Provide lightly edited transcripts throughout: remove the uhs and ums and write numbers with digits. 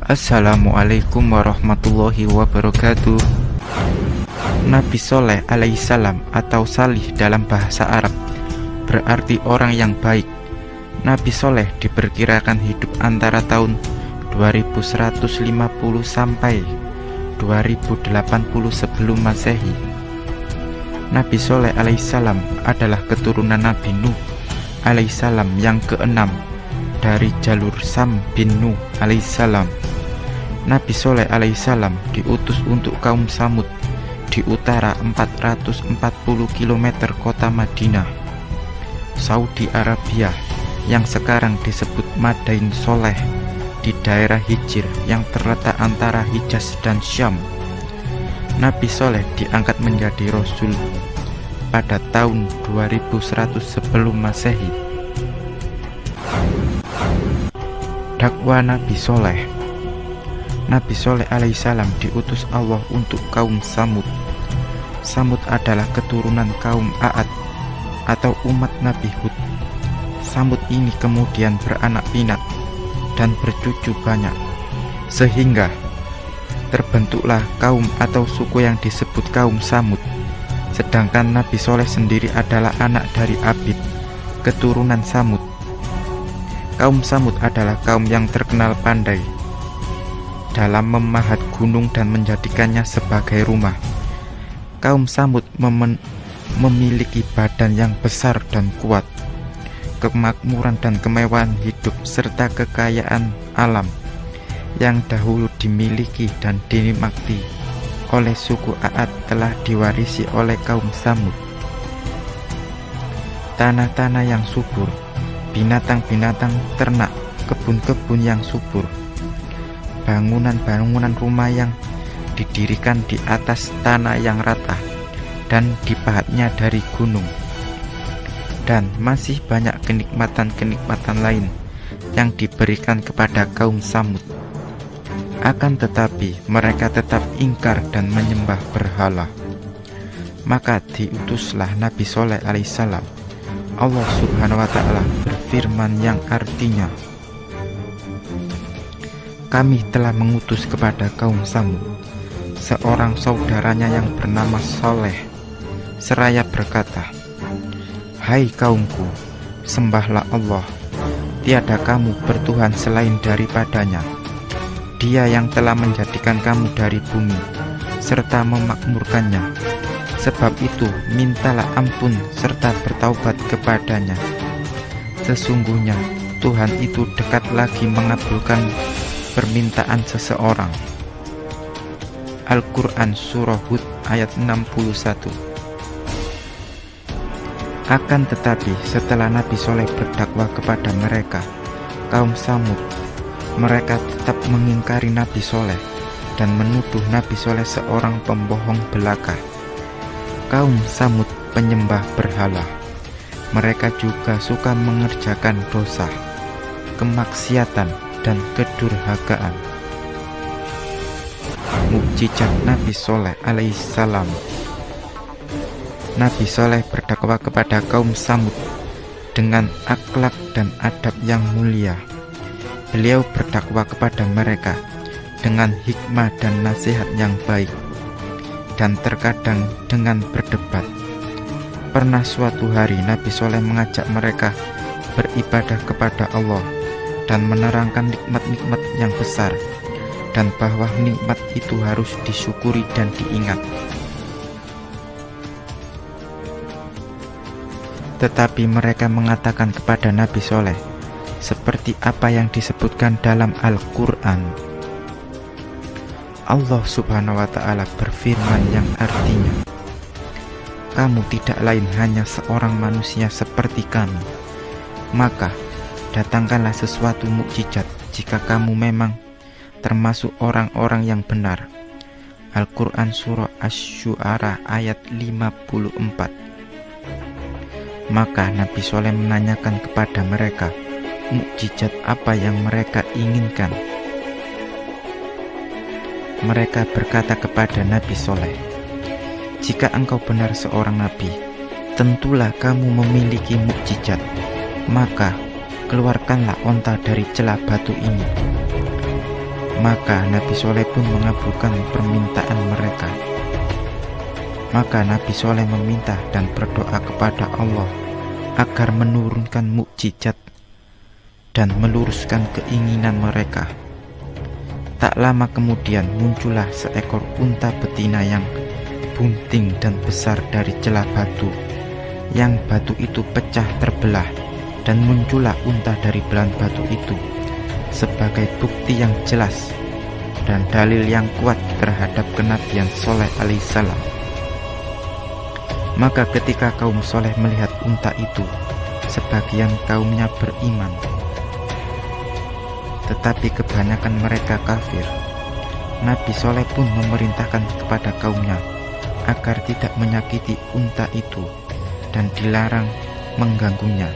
Assalamualaikum warahmatullahi wabarakatuh. Nabi Soleh alaihissalam atau Salih dalam bahasa Arab berarti orang yang baik. Nabi Soleh diperkirakan hidup antara tahun 2150 sampai 2080 sebelum Masehi. Nabi Soleh alaihissalam adalah keturunan Nabi Nuh alaihissalam yang keenam dari jalur Sam bin Nuh alaihissalam. Nabi Soleh alaihissalam diutus untuk kaum Samud di utara 440 km kota Madinah, Saudi Arabia, yang sekarang disebut Madain Soleh, di daerah Hijr yang terletak antara Hijaz dan Syam. Nabi Soleh diangkat menjadi Rasul pada tahun 2100 sebelum Masehi. Dakwah Nabi Soleh. Nabi Soleh alaihissalam diutus Allah untuk kaum Samud. Samud adalah keturunan kaum A'ad atau umat Nabi Hud. Samud ini kemudian beranak pinak dan bercucu banyak, sehingga terbentuklah kaum atau suku yang disebut kaum Samud. Sedangkan Nabi Soleh sendiri adalah anak dari Abid, keturunan Samud. Kaum Samud adalah kaum yang terkenal pandai dalam memahat gunung dan menjadikannya sebagai rumah. Kaum Samud memiliki badan yang besar dan kuat, kemakmuran dan kemewahan hidup serta kekayaan alam yang dahulu dimiliki dan dinikmati oleh suku A'ad telah diwarisi oleh kaum Samud. Tanah-tanah yang subur, binatang-binatang ternak, kebun-kebun yang subur, bangunan-bangunan rumah yang didirikan di atas tanah yang rata dan dipahatnya dari gunung, dan masih banyak kenikmatan-kenikmatan lain yang diberikan kepada kaum Samud. Akan tetapi mereka tetap ingkar dan menyembah berhala. Maka diutuslah Nabi Soleh alaihissalam. Allah subhanahu wa ta'ala berfirman yang artinya, kami telah mengutus kepada kaum Samud seorang saudaranya yang bernama Soleh, seraya berkata, hai kaumku, sembahlah Allah, tiada kamu bertuhan selain daripadanya. Dia yang telah menjadikan kamu dari bumi serta memakmurkannya. Sebab itu mintalah ampun serta bertaubat kepadanya. Sesungguhnya Tuhan itu dekat lagi mengabulkan permintaan seseorang. Al-Quran Surah Hud ayat 61. Akan tetapi setelah Nabi Soleh berdakwah kepada mereka, kaum Samud, mereka tetap mengingkari Nabi Soleh dan menuduh Nabi Soleh seorang pembohong belaka. Kaum Samud penyembah berhala. Mereka juga suka mengerjakan dosa, kemaksiatan, dan kedurhakaan. Mukjizat Nabi Soleh alaihissalam. Nabi Soleh berdakwah kepada kaum Samud dengan akhlak dan adab yang mulia. Beliau berdakwah kepada mereka dengan hikmah dan nasihat yang baik, dan terkadang dengan berdebat. Pernah suatu hari Nabi Soleh mengajak mereka beribadah kepada Allah dan menerangkan nikmat-nikmat yang besar, dan bahwa nikmat itu harus disyukuri dan diingat. Tetapi mereka mengatakan kepada Nabi Soleh seperti apa yang disebutkan dalam Al-Quran. Allah subhanahu wa ta'ala berfirman yang artinya, kamu tidak lain hanya seorang manusia seperti kami. Maka datangkanlah sesuatu mukjizat jika kamu memang termasuk orang-orang yang benar. Al-Quran Surah Asy-Syu'ara ayat 54. Maka Nabi Soleh menanyakan kepada mereka mukjizat apa yang mereka inginkan. Mereka berkata kepada Nabi Soleh, jika engkau benar seorang nabi, tentulah kamu memiliki mukjizat. Maka keluarkanlah onta dari celah batu ini. Maka Nabi Soleh pun mengabulkan permintaan mereka. Maka Nabi Soleh meminta dan berdoa kepada Allah agar menurunkan mukjizat dan meluruskan keinginan mereka. Tak lama kemudian muncullah seekor unta betina yang bunting dan besar dari celah batu, yang batu itu pecah terbelah, dan muncullah unta dari belahan batu itu sebagai bukti yang jelas dan dalil yang kuat terhadap kenabian Soleh alaihissalam. Maka ketika kaum Soleh melihat unta itu, sebagian kaumnya beriman, tetapi kebanyakan mereka kafir. Nabi Soleh pun memerintahkan kepada kaumnya agar tidak menyakiti unta itu dan dilarang mengganggunya.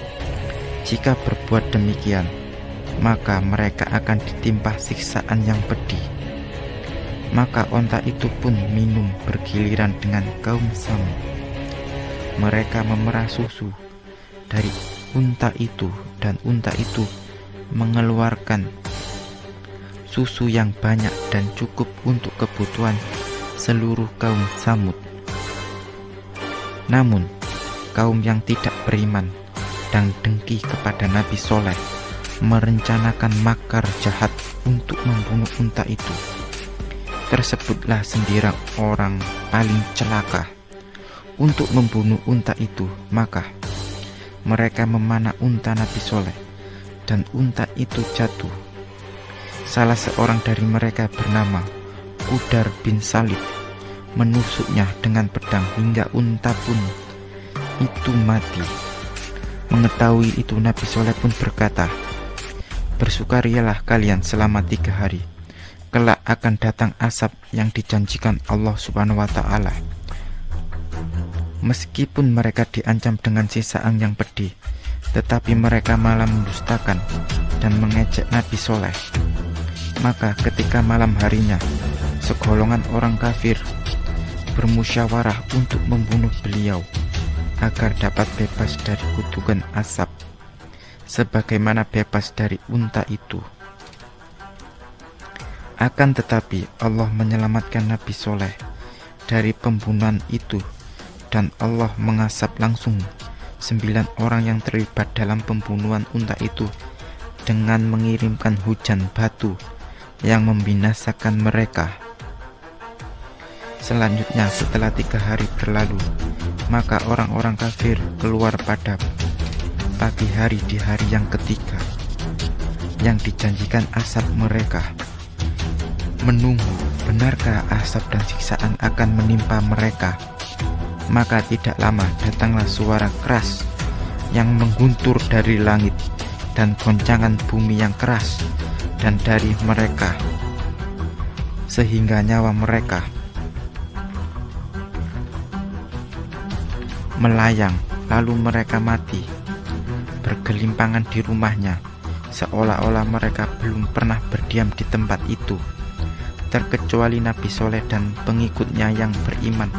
Jika berbuat demikian, maka mereka akan ditimpa siksaan yang pedih. Maka unta itu pun minum bergiliran dengan kaum Samud. Mereka memerah susu dari unta itu, dan unta itu mengeluarkan susu yang banyak dan cukup untuk kebutuhan seluruh kaum Samud. Namun kaum yang tidak beriman dan dengki kepada Nabi Soleh merencanakan makar jahat untuk membunuh unta itu. Tersebutlah sendiran orang paling celaka untuk membunuh unta itu. Maka mereka memanah unta Nabi Soleh, dan unta itu jatuh. Salah seorang dari mereka bernama Udar bin Salib menusuknya dengan pedang hingga unta pun itu mati. Mengetahui itu, Nabi Soleh pun berkata, "Bersukarialah kalian selama 3 hari. Kelak akan datang asap yang dijanjikan Allah Subhanahu wa Ta'ala." Meskipun mereka diancam dengan siksaan yang pedih, tetapi mereka malah mendustakan dan mengejek Nabi Soleh. Maka ketika malam harinya, segolongan orang kafir bermusyawarah untuk membunuh beliau agar dapat bebas dari kutukan asap, sebagaimana bebas dari unta itu. Akan tetapi Allah menyelamatkan Nabi Soleh dari pembunuhan itu, dan Allah mengasap langsung 9 orang yang terlibat dalam pembunuhan unta itu dengan mengirimkan hujan batu yang membinasakan mereka. Selanjutnya, setelah 3 hari berlalu, maka orang-orang kafir keluar pada pagi hari di hari yang ketiga yang dijanjikan asap mereka, menunggu benarkah asap dan siksaan akan menimpa mereka. Maka tidak lama datanglah suara keras yang mengguntur dari langit dan goncangan bumi yang keras dan dari mereka, sehingga nyawa mereka melayang, lalu mereka mati bergelimpangan di rumahnya, seolah-olah mereka belum pernah berdiam di tempat itu, terkecuali Nabi Soleh dan pengikutnya yang beriman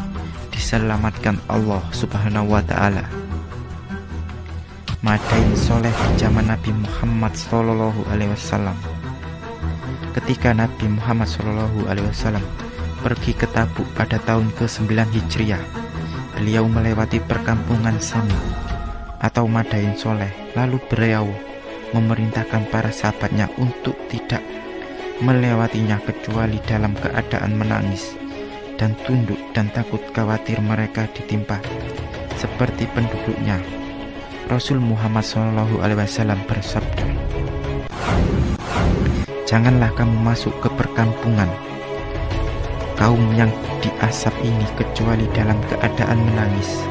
diselamatkan Allah Subhanahu wa Ta'ala. Madain Soleh di zaman Nabi Muhammad Sallallahu Alaihi Wasallam. Ketika Nabi Muhammad Sallallahu Alaihi Wasallam pergi ke Tabuk pada tahun ke-9 Hijriah, beliau melewati perkampungan Samud atau Madain Soleh. Lalu beliau memerintahkan para sahabatnya untuk tidak melewatinya kecuali dalam keadaan menangis dan tunduk dan takut khawatir mereka ditimpa seperti penduduknya. Rasul Muhammad SAW bersabda, "Janganlah kamu masuk ke perkampungan kaum yang diasap ini kecuali dalam keadaan menangis.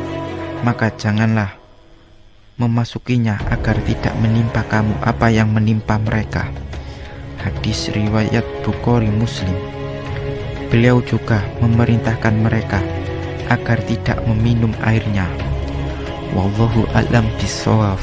Maka janganlah memasukinya agar tidak menimpa kamu apa yang menimpa mereka." Hadis riwayat Bukhari Muslim. Beliau juga memerintahkan mereka agar tidak meminum airnya. Wallahu a'lam bishawab.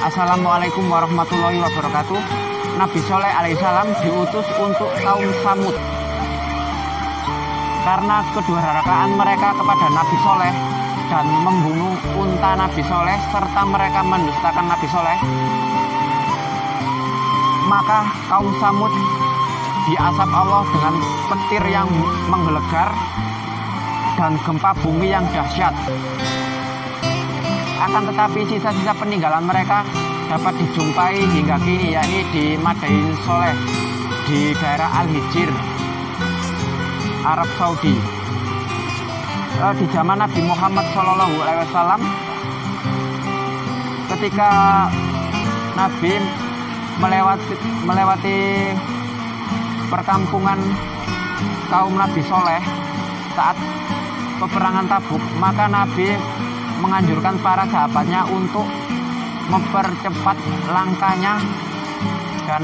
Assalamualaikum warahmatullahi wabarakatuh. Nabi Soleh alaihissalam diutus untuk kaum Samud. karena kedurhakaan mereka kepada Nabi Soleh dan membunuh unta Nabi Soleh serta mereka mendustakan Nabi Soleh, maka kaum Samud diazab Allah dengan petir yang menggelegar dan gempa bumi yang dahsyat. Akan tetapi sisa-sisa peninggalan mereka dapat dijumpai hingga kini, yakni di Madain Soleh di daerah Al-Hijr, Arab Saudi. Di zaman Nabi Muhammad SAW, ketika Nabi melewati perkampungan kaum Nabi Soleh saat peperangan Tabuk, maka Nabi menganjurkan para sahabatnya untuk mempercepat langkahnya dan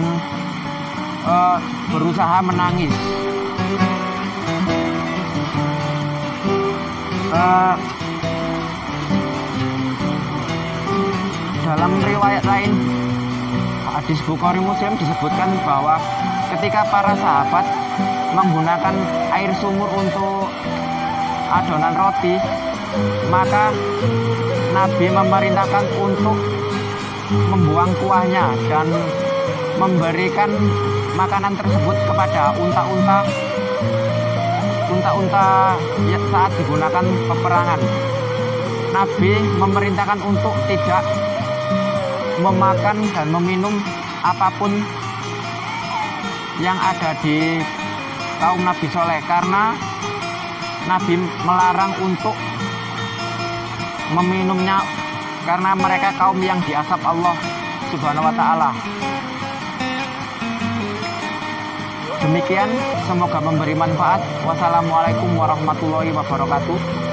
berusaha menangis. Dalam riwayat lain, hadis Bukhari Muslim disebutkan bahwa ketika para sahabat menggunakan air sumur untuk adonan roti, maka Nabi memerintahkan untuk membuang kuahnya dan memberikan makanan tersebut kepada unta-unta saat digunakan peperangan. Nabi memerintahkan untuk tidak memakan dan meminum apapun yang ada di kaum Nabi Soleh, karena Nabi melarang untuk meminumnya karena mereka kaum yang diazab Allah Subhanahu wa Ta'ala. Demikian, semoga memberi manfaat. Wassalamualaikum warahmatullahi wabarakatuh.